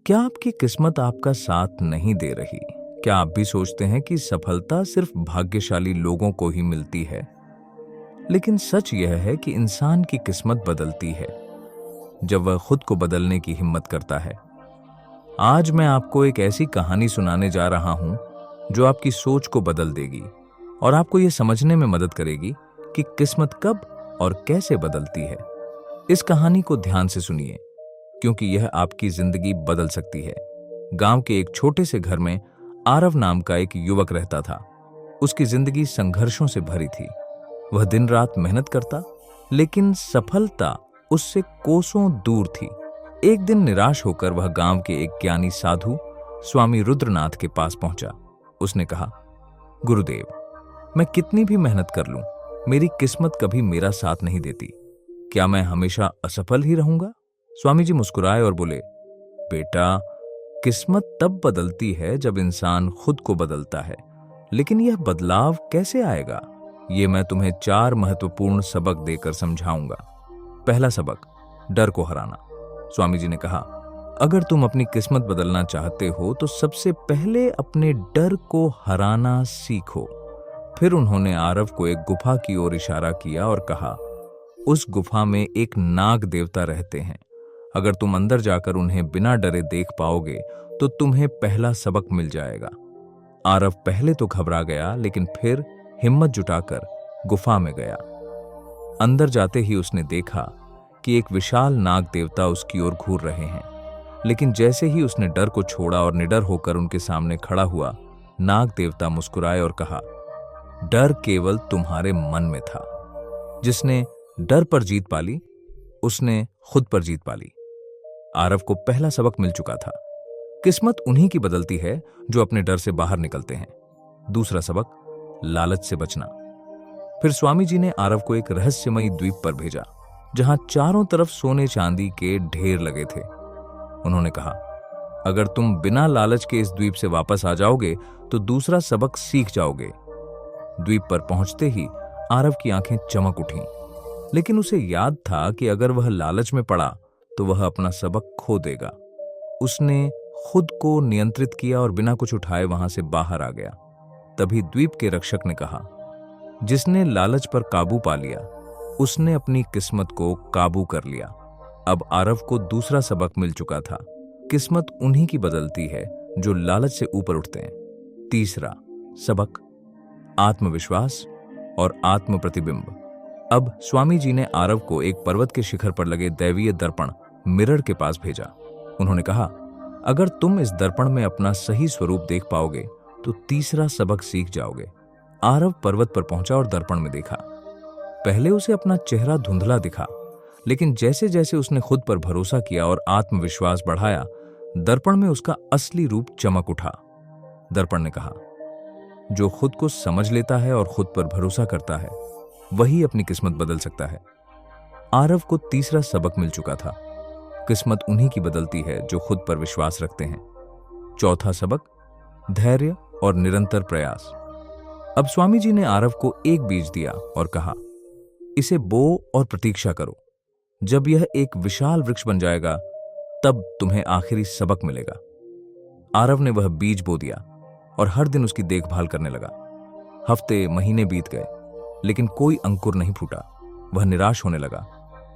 क्या आपकी किस्मत आपका साथ नहीं दे रही? क्या आप भी सोचते हैं कि सफलता सिर्फ भाग्यशाली लोगों को ही मिलती है? लेकिन सच यह है कि इंसान की किस्मत बदलती है जब वह खुद को बदलने की हिम्मत करता है। आज मैं आपको एक ऐसी कहानी सुनाने जा रहा हूं जो आपकी सोच को बदल देगी और आपको यह समझने में मदद करेगी कि किस्मत कब और कैसे बदलती है। इस कहानी को ध्यान से सुनिए, क्योंकि यह आपकी जिंदगी बदल सकती है। गांव के एक छोटे से घर में आरव नाम का एक युवक रहता था। उसकी जिंदगी संघर्षों से भरी थी। वह दिन रात मेहनत करता, लेकिन सफलता उससे कोसों दूर थी। एक दिन निराश होकर वह गांव के एक ज्ञानी साधु स्वामी रुद्रनाथ के पास पहुंचा। उसने कहा, गुरुदेव, मैं कितनी भी मेहनत कर लूं, मेरी किस्मत कभी मेरा साथ नहीं देती। क्या मैं हमेशा असफल ही रहूंगा? स्वामी जी मुस्कुराए और बोले, बेटा, किस्मत तब बदलती है जब इंसान खुद को बदलता है। लेकिन यह बदलाव कैसे आएगा, ये मैं तुम्हें 4 महत्वपूर्ण सबक देकर समझाऊंगा। पहला सबक, डर को हराना। स्वामी जी ने कहा, अगर तुम अपनी किस्मत बदलना चाहते हो तो सबसे पहले अपने डर को हराना सीखो। फिर उन्होंने आरव को एक गुफा की ओर इशारा किया और कहा, उस गुफा में एक नाग देवता रहते हैं। अगर तुम अंदर जाकर उन्हें बिना डरे देख पाओगे तो तुम्हें पहला सबक मिल जाएगा। आरव पहले तो घबरा गया, लेकिन फिर हिम्मत जुटाकर गुफा में गया। अंदर जाते ही उसने देखा कि एक विशाल नाग देवता उसकी ओर घूर रहे हैं। लेकिन जैसे ही उसने डर को छोड़ा और निडर होकर उनके सामने खड़ा हुआ, नाग देवता मुस्कुराए और कहा, डर केवल तुम्हारे मन में था। जिसने डर पर जीत पाली, उसने खुद पर जीत पाली। आरव को पहला सबक मिल चुका था। किस्मत उन्हीं की बदलती है जो अपने डर से बाहर निकलते हैं। दूसरा सबक, लालच से बचना। फिर स्वामी जी ने आरव को एक रहस्यमयी द्वीप पर भेजा, जहां चारों तरफ सोने चांदी के ढेर लगे थे। उन्होंने कहा, अगर तुम बिना लालच के इस द्वीप से वापस आ जाओगे तो दूसरा सबक सीख जाओगे। द्वीप पर पहुंचते ही आरव की आंखें चमक उठीं, लेकिन उसे याद था कि अगर वह लालच में पड़ा तो वह अपना सबक खो देगा। उसने खुद को नियंत्रित किया और बिना कुछ उठाए वहां से बाहर आ गया। तभी द्वीप के रक्षक ने कहा, जिसने लालच पर काबू पा लिया, उसने अपनी किस्मत को काबू कर लिया। अब आरव को दूसरा सबक मिल चुका था। किस्मत उन्हीं की बदलती है जो लालच से ऊपर उठते हैं। तीसरा सबक, आत्मविश्वास और आत्म प्रतिबिंब। अब स्वामी जी ने आरव को एक पर्वत के शिखर पर लगे दैवीय दर्पण मिरर के पास भेजा। उन्होंने कहा, अगर तुम इस दर्पण में अपना सही स्वरूप देख पाओगे तो तीसरा सबक सीख जाओगे। आरव पर्वत पर पहुंचा और दर्पण में देखा। पहले उसे अपना चेहरा धुंधला दिखा, लेकिन जैसे जैसे उसने खुद पर भरोसा किया और आत्मविश्वास बढ़ाया, दर्पण में उसका असली रूप चमक उठा। दर्पण ने कहा, जो खुद को समझ लेता है और खुद पर भरोसा करता है, वही अपनी किस्मत बदल सकता है। आरव को तीसरा सबक मिल चुका था। किस्मत उन्हीं की बदलती है जो खुद पर विश्वास रखते हैं। चौथा सबक, धैर्य और निरंतर प्रयास। अब स्वामी जी ने आरव को एक बीज दिया और कहा, इसे बो और प्रतीक्षा करो। जब यह एक विशाल वृक्ष बन जाएगा, तब तुम्हें आखिरी सबक मिलेगा। आरव ने वह बीज बो दिया और हर दिन उसकी देखभाल करने लगा। हफ्ते महीने बीत गए, लेकिन कोई अंकुर नहीं फूटा। वह निराश होने लगा,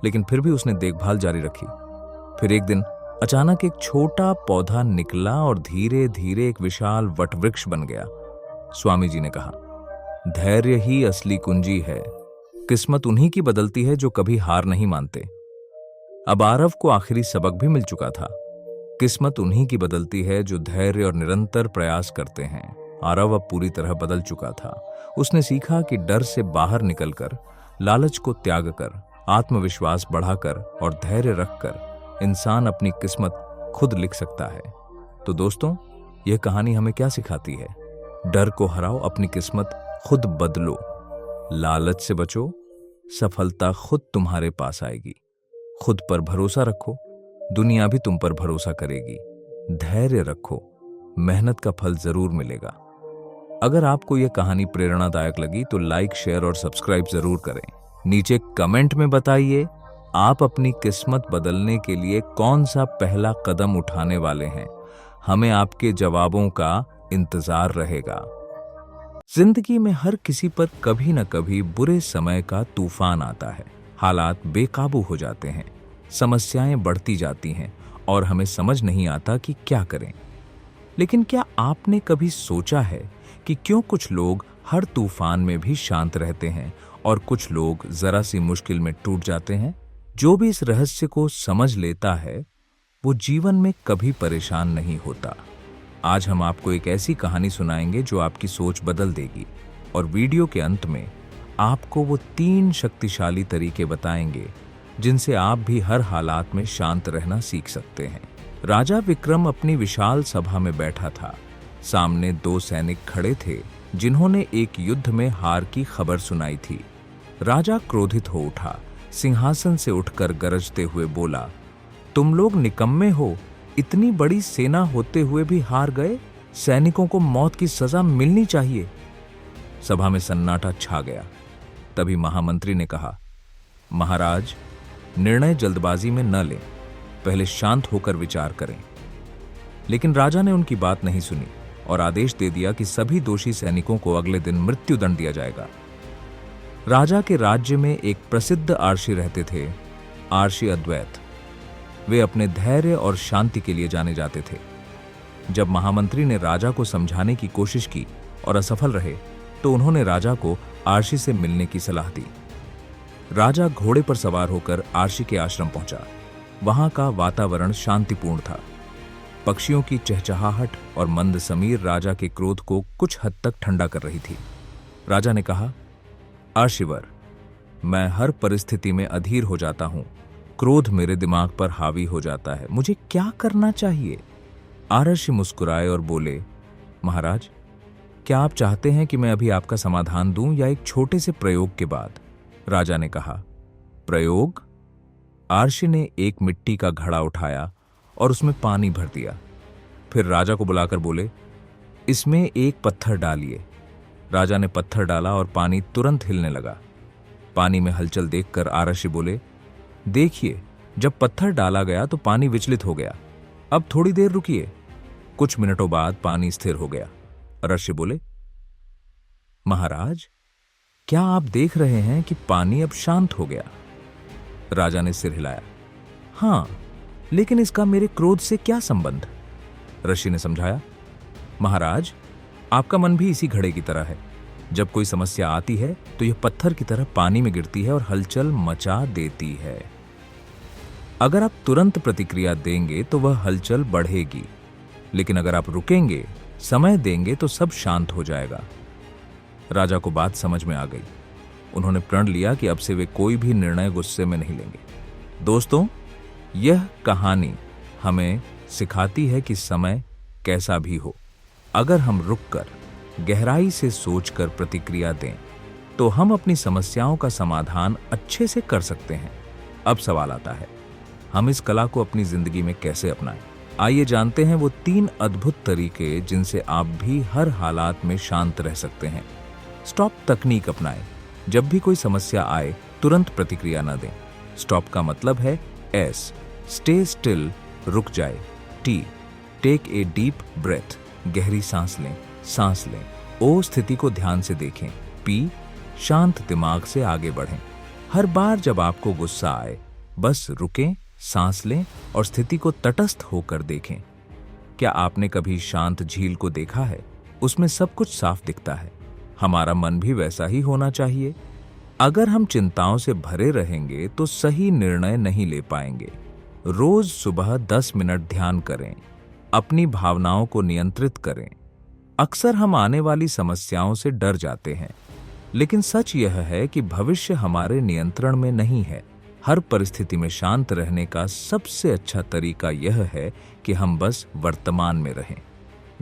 लेकिन फिर भी उसने देखभाल जारी रखी। फिर एक दिन अचानक एक छोटा पौधा निकला और धीरे धीरे एक विशाल वटवृक्ष बन गया। स्वामी जी ने कहा, धैर्य ही असली कुंजी है। किस्मत उन्हीं की बदलती है जो कभी हार नहीं मानते। अब आरव को आखिरी सबक भी मिल चुका था। किस्मत उन्हीं की बदलती है जो धैर्य और निरंतर प्रयास करते हैं। आरव अब पूरी तरह बदल चुका था। उसने सीखा कि डर से बाहर निकलकर, लालच को त्याग कर, आत्मविश्वास बढ़ाकर और धैर्य रखकर इंसान अपनी किस्मत खुद लिख सकता है। तो दोस्तों, यह कहानी हमें क्या सिखाती है? डर को हराओ, अपनी किस्मत खुद बदलो, लालच से बचो, सफलता खुद तुम्हारे पास आएगी। खुद पर भरोसा रखो, दुनिया भी तुम पर भरोसा करेगी। धैर्य रखो, मेहनत का फल जरूर मिलेगा। अगर आपको यह कहानी प्रेरणादायक लगी तो लाइक, शेयर और सब्सक्राइब जरूर करें। नीचे कमेंट में बताइए आप अपनी किस्मत बदलने के लिए कौन सा पहला कदम उठाने वाले हैं? हमें आपके जवाबों का इंतजार रहेगा। जिंदगी में हर किसी पर कभी न कभी बुरे समय का तूफान आता है। हालात बेकाबू हो जाते हैं, समस्याएं बढ़ती जाती हैं और हमें समझ नहीं आता कि क्या करें। लेकिन क्या आपने कभी सोचा है कि क्यों कुछ लोग हर तूफान में भी शांत रहते हैं और कुछ लोग जरा सी मुश्किल में टूट जाते हैं? जो भी इस रहस्य को समझ लेता है वो जीवन में कभी परेशान नहीं होता। आज हम आपको एक ऐसी कहानी सुनाएंगे जो आपकी सोच बदल देगी, और वीडियो के अंत में आपको वो 3 शक्तिशाली तरीके बताएंगे जिनसे आप भी हर हालात में शांत रहना सीख सकते हैं। राजा विक्रम अपनी विशाल सभा में बैठा था। सामने 2 सैनिक खड़े थे जिन्होंने एक युद्ध में हार की खबर सुनाई थी। राजा क्रोधित हो उठा, सिंहासन से उठकर गरजते हुए बोला, तुम लोग निकम्मे हो, इतनी बड़ी सेना होते हुए भी हार गए। सैनिकों को मौत की सजा मिलनी चाहिए। सभा में सन्नाटा छा गया। तभी महामंत्री ने कहा, महाराज, निर्णय जल्दबाजी में न लें, पहले शांत होकर विचार करें। लेकिन राजा ने उनकी बात नहीं सुनी और आदेश दे दिया कि सभी दोषी सैनिकों को अगले दिन मृत्युदंड दिया जाएगा। राजा के राज्य में एक प्रसिद्ध आर्षी रहते थे, आर्षी अद्वैत। वे अपने धैर्य और शांति के लिए जाने जाते थे। जब महामंत्री ने राजा को समझाने की कोशिश की और असफल रहे तो उन्होंने राजा को आर्षी से मिलने की सलाह दी। राजा घोड़े पर सवार होकर आर्षी के आश्रम पहुंचा। वहां का वातावरण शांतिपूर्ण था। पक्षियों की चहचहाहट और मंद समीर राजा के क्रोध को कुछ हद तक ठंडा कर रही थी। राजा ने कहा, आर्षिवर, मैं हर परिस्थिति में अधीर हो जाता हूं। क्रोध मेरे दिमाग पर हावी हो जाता है। मुझे क्या करना चाहिए? आर्षि मुस्कुराए और बोले, महाराज, क्या आप चाहते हैं कि मैं अभी आपका समाधान दूं या एक छोटे से प्रयोग के बाद? राजा ने कहा, प्रयोग? आर्षि ने एक मिट्टी का घड़ा उठाया और उसमें पानी भर दिया। फिर राजा को बुलाकर बोले, इसमें एक पत्थर डालिए। राजा ने पत्थर डाला और पानी तुरंत हिलने लगा। पानी में हलचल देखकर आर्षि बोले, देखिए, जब पत्थर डाला गया तो पानी विचलित हो गया। अब थोड़ी देर रुकिए। कुछ मिनटों बाद पानी स्थिर हो गया। आर्षि बोले, महाराज, क्या आप देख रहे हैं कि पानी अब शांत हो गया? राजा ने सिर हिलाया। हां, लेकिन इसका मेरे क्रोध से क्या संबंध? ऋषि ने समझाया, महाराज, आपका मन भी इसी घड़े की तरह है। जब कोई समस्या आती है तो यह पत्थर की तरह पानी में गिरती है और हलचल मचा देती है। अगर आप तुरंत प्रतिक्रिया देंगे तो वह हलचल बढ़ेगी, लेकिन अगर आप रुकेंगे, समय देंगे तो सब शांत हो जाएगा। राजा को बात समझ में आ गई। उन्होंने प्रण लिया कि अब से वे कोई भी निर्णय गुस्से में नहीं लेंगे। दोस्तों, यह कहानी हमें सिखाती है कि समय कैसा भी हो, अगर हम रुककर गहराई से सोचकर प्रतिक्रिया दें तो हम अपनी समस्याओं का समाधान अच्छे से कर सकते हैं। अब सवाल आता है, हम इस कला को अपनी जिंदगी में कैसे अपनाएं? आइए जानते हैं वो 3 अद्भुत तरीके जिनसे आप भी हर हालात में शांत रह सकते हैं। स्टॉप तकनीक अपनाएं। जब भी कोई समस्या आए तुरंत प्रतिक्रिया न दें। स्टॉप का मतलब है एस, स्टे स्टिल, रुक जाए। टी, टेक ए डीप ब्रेथ, गहरी सांस लें। ओ, स्थिति को ध्यान से देखें। पी, शांत दिमाग से आगे बढ़ें। हर बार जब आपको गुस्सा आए, बस रुकें, सांस लें और स्थिति को तटस्थ होकर देखें। क्या आपने कभी शांत झील को देखा है? उसमें सब कुछ साफ दिखता है। हमारा मन भी वैसा ही होना चाहिए। अगर हम चिंताओं से भरे रहेंगे तो सही निर्णय नहीं ले पाएंगे। रोज सुबह 10 मिनट ध्यान करें। अपनी भावनाओं को नियंत्रित करें। अक्सर हम आने वाली समस्याओं से डर जाते हैं, लेकिन सच यह है कि भविष्य हमारे नियंत्रण में नहीं है। हर परिस्थिति में शांत रहने का सबसे अच्छा तरीका यह है कि हम बस वर्तमान में रहें।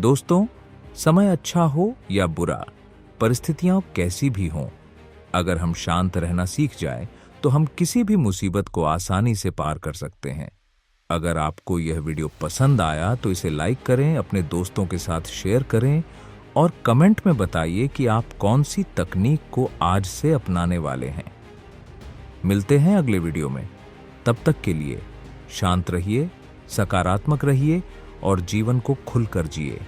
दोस्तों, समय अच्छा हो या बुरा, परिस्थितियां कैसी भी हों, अगर हम शांत रहना सीख जाएं, तो हम किसी भी मुसीबत को आसानी से पार कर सकते हैं। अगर आपको यह वीडियो पसंद आया तो इसे लाइक करें, अपने दोस्तों के साथ शेयर करें और कमेंट में बताइए कि आप कौन सी तकनीक को आज से अपनाने वाले हैं। मिलते हैं अगले वीडियो में। तब तक के लिए शांत रहिए, सकारात्मक रहिए और जीवन को खुलकर जिए।